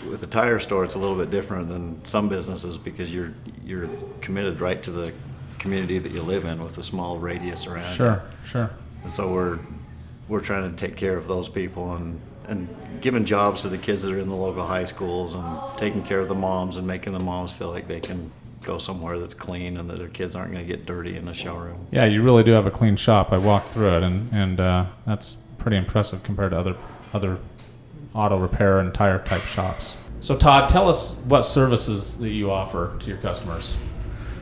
with the tire store, it's a little bit different than some businesses because you're committed right to the community that you live in with a small radius around. Sure. And so we're trying to take care of those people and giving jobs to the kids that are in the local high schools and taking care of the moms and making the moms feel like they can go somewhere that's clean and that their kids aren't going to get dirty in the showroom. Yeah, you really do have a clean shop. I walked through it, and that's pretty impressive compared to other auto repair and tire type shops. So Todd, tell us what services that you offer to your customers.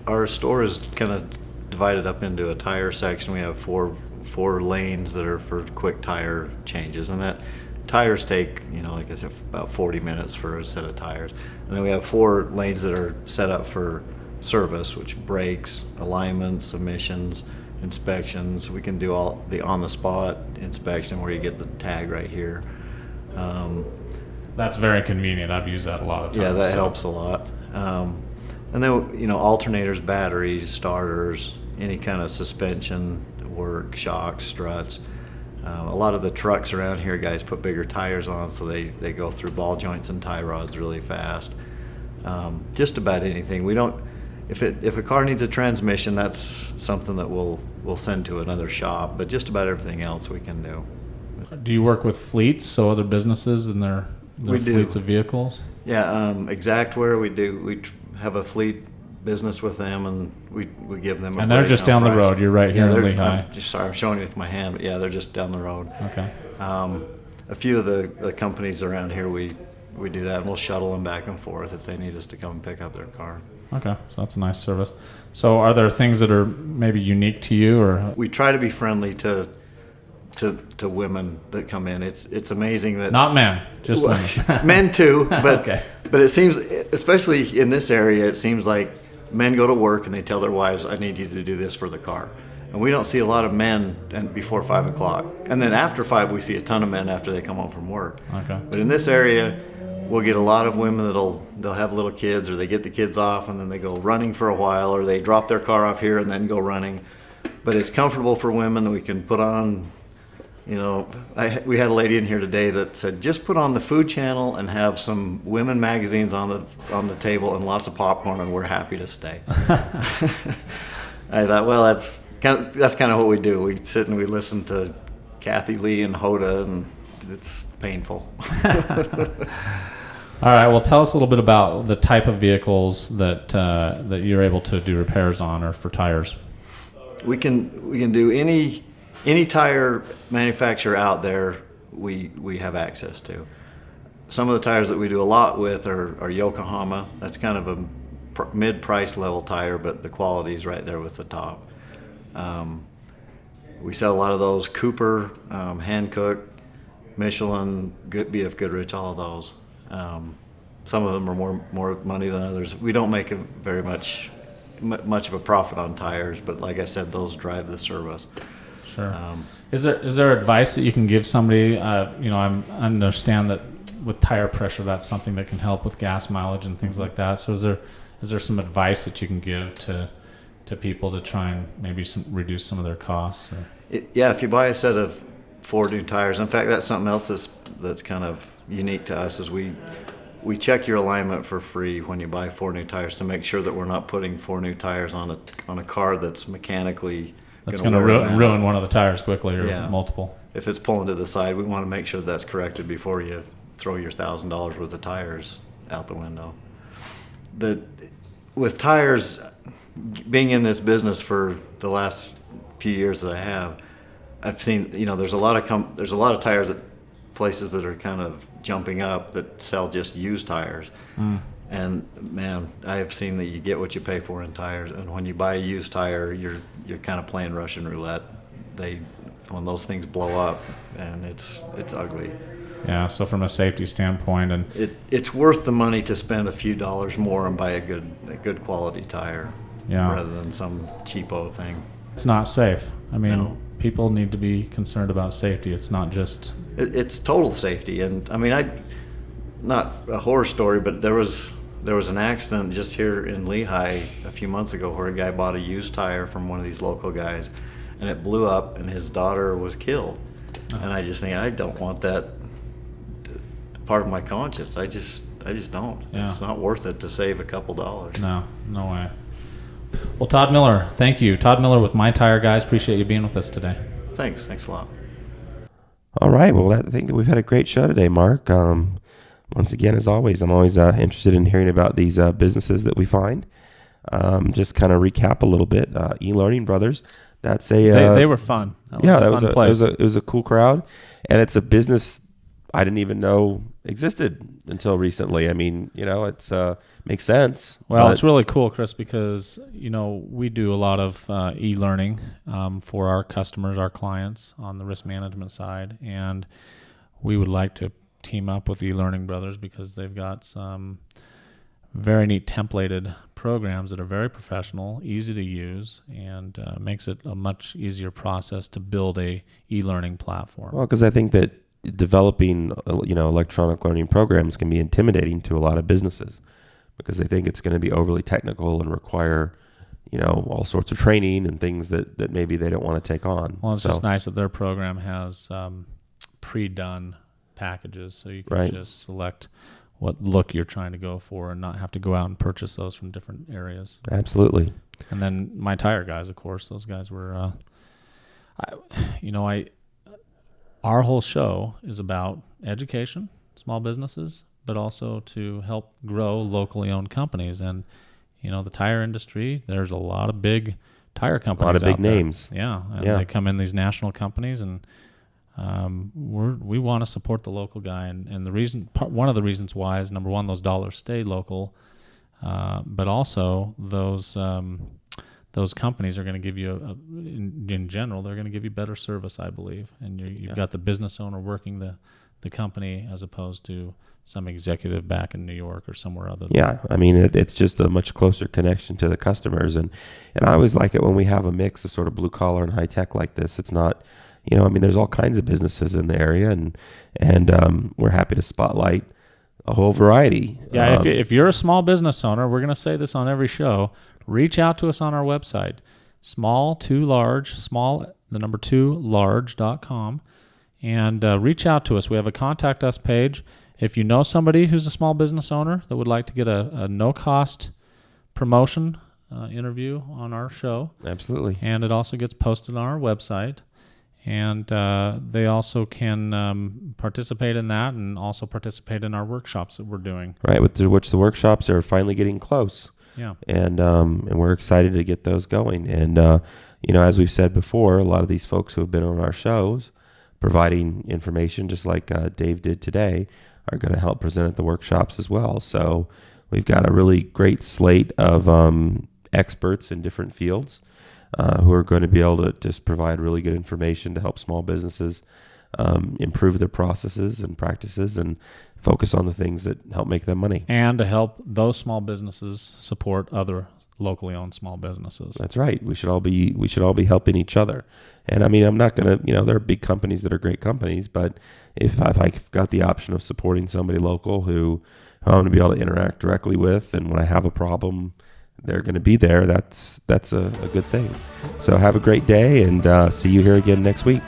Our store is kind of divided up into a tire section. We have four lanes that are for quick tire changes, and that tires take, like I said, about 40 minutes for a set of tires. And then we have 4 lanes that are set up for service, which brakes, alignments, emissions, inspections. We can do all the on-the-spot inspection where you get the tag right here. That's very convenient. I've used that a lot of times. Yeah, that helps a lot. And then, alternators, batteries, starters, any kind of suspension work, shocks, struts. A lot of the trucks around here, guys put bigger tires on, so they go through ball joints and tie rods really fast. Just about anything. We don't. If a car needs a transmission, that's something that we'll send to another shop. But just about everything else we can do. Do you work with fleets, so other businesses and their fleets of vehicles? Yeah, Exactware we do. We have a fleet business with them, and we give them. And they're just down the road. You're right here in Lehigh. I'm showing you with my hand, but yeah, they're just down the road. Okay. A few of the companies around here, we do that, and we'll shuttle them back and forth if they need us to come and pick up their car. Okay, so that's a nice service. So are there things that are maybe unique to you, or? We try to be friendly to women that come in. It's amazing that not men, just women. Men too, but okay. But it seems, especially in this area, it seems like men go to work and they tell their wives, "I need you to do this for the car." And we don't see a lot of men before 5 o'clock. And then after 5, we see a ton of men after they come home from work. Okay. But in this area, we'll get a lot of women they'll have little kids, or they get the kids off and then they go running for a while, or they drop their car off here and then go running. But it's comfortable for women that we can put on. We had a lady in here today that said, just put on the Food Channel and have some women magazines on the table and lots of popcorn, and we're happy to stay. I thought, well, that's kind of what we do. We sit and we listen to Kathy Lee and Hoda, and it's painful. All right. Well, tell us a little bit about the type of vehicles that you're able to do repairs on, or for tires. We can do any tire manufacturer out there. We have access to. Some of the tires that we do a lot with are Yokohama. That's kind of a mid-price level tire, but the quality is right there with the top. We sell a lot of those. Cooper, Hankook, Michelin, BF Goodrich, all of those. Some of them are more money than others. We don't make very much of a profit on tires, but like I said, those drive the service. Sure. Is there advice that you can give somebody? I understand that with tire pressure, that's something that can help with gas mileage and things like that. So is there some advice that you can give to people to try and maybe reduce some of their costs? Yeah, if you buy a set of 4 new tires, in fact, that's something else that's kind of unique to us is we check your alignment for free when you buy 4 new tires to make sure that we're not putting 4 new tires on a car that's mechanically going to ruin one of the tires quickly or multiple. If it's pulling to the side, we want to make sure that's corrected before you throw your $1,000 worth of tires out the window. With tires, being in this business for the last few years that I have, I've seen there's a lot of tires at places that are kind of jumping up that sell just used tires. And man, I have seen that you get what you pay for in tires, and when you buy a used tire, you're kind of playing Russian roulette. When those things blow up, and it's ugly. Yeah, so from a safety standpoint, and it's worth the money to spend a few dollars more and buy a good quality tire, rather than some cheapo thing. It's not safe. I mean, people need to be concerned about safety. It's not just. It's total safety, and I mean, not a horror story, but there was an accident just here in Lehigh a few months ago where a guy bought a used tire from one of these local guys, and it blew up, and his daughter was killed. And I just think I don't want that part of my conscience. I just don't. Yeah. It's not worth it to save a couple dollars. No way. Well, Todd Miller, thank you. Todd Miller with My Tire Guys. Appreciate you being with us today. Thanks a lot. All right. Well, I think that we've had a great show today, Mark. Once again, as always, I'm always interested in hearing about these businesses that we find. Just kind of recap a little bit. E-Learning Brothers. That's they were fun. It was a cool crowd, and it's a business I didn't even know existed until recently. I mean, it's makes sense. Well, it's really cool, Chris, because we do a lot of e-learning for our customers, our clients on the risk management side, and we would like to team up with E-Learning Brothers because they've got some very neat templated programs that are very professional, easy to use, and makes it a much easier process to build a e-learning platform. Well, because I think that developing electronic learning programs can be intimidating to a lot of businesses because they think it's going to be overly technical and require all sorts of training and things that maybe they don't want to take on. Well, it's just nice that their program has pre-done packages, so you can just select what look you're trying to go for and not have to go out and purchase those from different areas. Absolutely. And then My Tire Guys, of course, those guys were, our whole show is about education, small businesses, but also to help grow locally owned companies. And, the tire industry, there's a lot of big tire companies. A lot of big names. Yeah. And they come in, these national companies, and we want to support the local guy. And one of the reasons why is, number one, those dollars stay local, but also those companies are going to give you, in general, they're going to give you better service, I believe. And you've got the business owner working the company as opposed to some executive back in New York or somewhere other. Yeah, I mean, it's just a much closer connection to the customers. And I always like it when we have a mix of sort of blue collar and high tech like this. It's not, there's all kinds of businesses in the area, and we're happy to spotlight a whole variety. Yeah, if you're a small business owner, we're going to say this on every show, reach out to us on our website, large.com, and reach out to us. We have a contact us page. If you know somebody who's a small business owner that would like to get a no-cost promotion interview on our show. Absolutely. And it also gets posted on our website. And they also can participate in that and also participate in our workshops that we're doing. Right, which the workshops are finally getting close. Yeah. And we're excited to get those going. And, as we've said before, a lot of these folks who have been on our shows providing information, just like Dave did today, are going to help present at the workshops as well. So We've got a really great slate of experts in different fields who are going to be able to just provide really good information to help small businesses improve their processes and practices and focus on the things that help make them money. And to help those small businesses support other locally owned small businesses. That's right. We should all be helping each other. And I mean, I'm not going to, there are big companies that are great companies, but if I've got the option of supporting somebody local who I'm going to be able to interact directly with, and when I have a problem, they're going to be there, that's a good thing. So have a great day, and see you here again next week.